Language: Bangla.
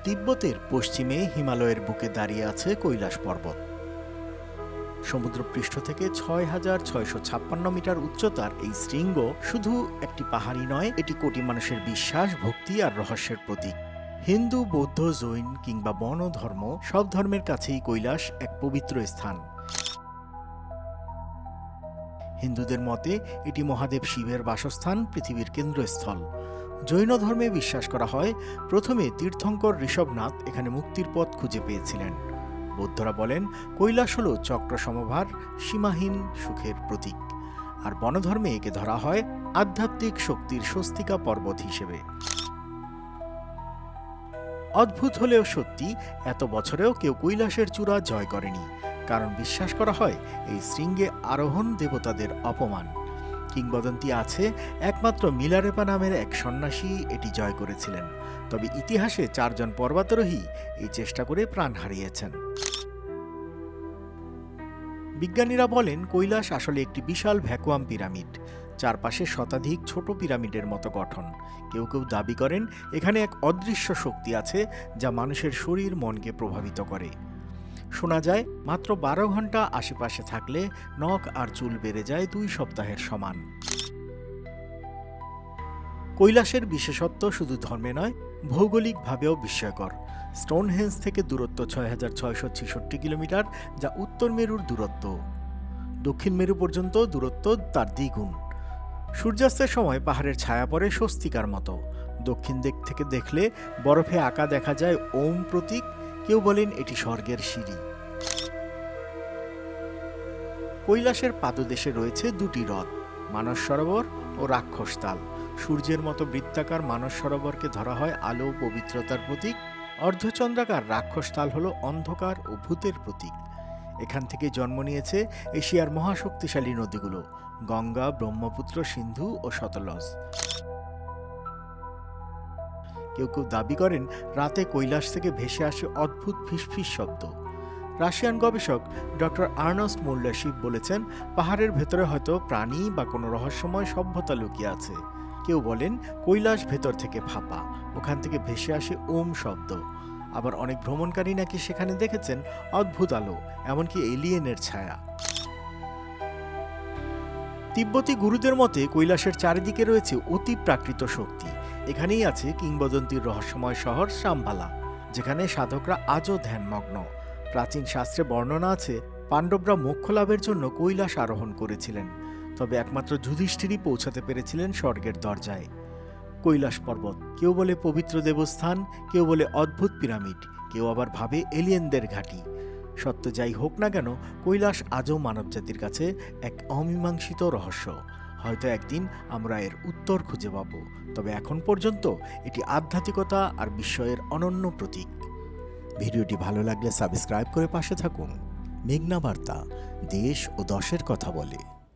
তিব্বতের পশ্চিমে হিমালয়ের বুকে দাঁড়িয়ে আছে কৈলাস পর্বত। সমুদ্রপৃষ্ঠ থেকে ৬,৬৫৬ মিটার উচ্চতার এই শৃঙ্গ শুধু একটি পাহাড়ি নয়, এটি কোটি মানুষের বিশ্বাস, ভক্তি আর রহস্যের প্রতীক। হিন্দু, বৌদ্ধ, জৈন কিংবা বন ধর্ম, সব ধর্মের কাছেই কৈলাস এক পবিত্র স্থান। হিন্দুদের মতে এটি মহাদেব শিবের বাসস্থান, পৃথিবীর কেন্দ্রস্থল। জৈন ধর্মে বিশ্বাস করা হয় প্রথমে তীর্থঙ্কর ঋষভনাথ এখানে মুক্তির পথ খুঁজে পেয়েছিলেন। বৌদ্ধরা বলেন কৈলাস হল চক্র সমভার, সীমাহীন সুখের প্রতীক। আর বনধর্মে একে ধরা হয় আধ্যাত্মিক শক্তির স্বস্তিকা পর্বত হিসেবে। অদ্ভুত হলেও সত্যি, এত বছরেও কেউ কৈলাসের চূড়া জয় করেনি, কারণ বিশ্বাস করা হয় এই শৃঙ্গে আরোহণ দেবতাদের অপমান। কিংবদন্তি আছে একমাত্র মিলারেপা নামের এক সন্ন্যাসী এটি জয় করেছিলেন, তবে ইতিহাসে 4 জন পর্বতারোহী এই চেষ্টা করে প্রাণ হারিয়েছেন। বিজ্ঞানীরা বলেন কৈলাস আসলে একটি বিশাল ভ্যাকুয়াম পিরামিড, চারপাশে শতাধিক ছোট পিরামিডের মতো গঠন। কেউ কেউ দাবি করেন এখানে এক অদৃশ্য শক্তি আছে যা মানুষের শরীর মনকে প্রভাবিত করে। শোনা যায় মাত্র 12 ঘন্টা আশেপাশে থাকলে নখ আর চুল বেড়ে যায় 2 সপ্তাহের সমান। কৈলাসের বিশেষত্ব শুধু ধর্মে নয়, ভৌগোলিকভাবেও বিস্ময়কর। স্টোনহেঞ্জ থেকে দূরত্ব 6,666 কিলোমিটার, যা উত্তর মেরুর দূরত্ব। দক্ষিণ মেরু পর্যন্ত দূরত্ব তার দ্বিগুণ। সূর্যাস্তের সময় পাহাড়ের ছায়া পড়ে স্বস্তিকার মতো। দক্ষিণ দিক থেকে দেখলে বরফে আঁকা দেখা যায় ওম প্রতীক। কেউ বলেন এটি স্বর্গের সিঁড়ি। কৈলাসের পাদদেশে রয়েছে 2টি হ্রদ, মানস সরোবর ও রাক্ষসতাল। সূর্যের মতো বৃত্তাকার মানস সরোবরকে ধরা হয় আলো ও পবিত্রতার প্রতীক। অর্ধচন্দ্রাকার রাক্ষসতাল হল অন্ধকার ও ভূতের প্রতীক। এখান থেকে জন্ম নিয়েছে এশিয়ার মহাশক্তিশালী নদীগুলো গঙ্গা, ব্রহ্মপুত্র, সিন্ধু ও সতলজ। কেউ কেউ দাবি করেন রাতে কৈলাস থেকে ভেসে আসে অদ্ভুত ফিসফিস শব্দ। রাশিয়ান গবেষক ডক্টর আর্নস্ট মোল্ডারশিপ বলেছেন পাহাড়ের ভেতরে হয়তো প্রাণী বা কোনো রহস্যময় সভ্যতা লুকিয়ে আছে। কেউ বলেন কৈলাস ভেতর থেকে ফাঁপা, ওখান থেকে ভেসে আসে ওম শব্দ। আবার অনেক ভ্রমণকারী নাকি সেখানে দেখেছেন অদ্ভুত আলো, এমনকি এলিয়েনের ছায়া। তিব্বতী গুরুদের মতে কৈলাসের চারিদিকে রয়েছে অতি প্রাকৃত শক্তি। এখানেই আছে কিংবদন্তির রহস্যময় শহর শাম্বালা, যেখানে সাধকরা আজও ধ্যানমগ্ন। প্রাচীন শাস্ত্রে বর্ণনা আছে পাণ্ডবরা মোক্ষ লাভের জন্য কৈলাস আরোহণ করেছিলেন, তবে একমাত্র যুধিষ্ঠিরই পৌঁছাতে পেরেছিলেন স্বর্গের দরজায়। কৈলাস পর্বত কেউ বলে পবিত্র দেবস্থান, কেউ বলে অদ্ভুত পিরামিড, কেউ আবার ভাবে এলিয়েনদের ঘাঁটি। সত্য যাই হোক না কেন, কৈলাস আজও মানবজাতির কাছে এক অমীমাংসিত রহস্য। হয়তো একদিন আমরা এর উত্তর খুঁজে পাব, তবে এখন পর্যন্ত এটি আধ্যাত্মিকতা আর বিস্ময়ের অনন্য প্রতীক। ভিডিওটি ভালো লাগলে সাবস্ক্রাইব করে পাশে থাকুন। মেঘনা বার্তা, দেশ ও দশের কথা বলে।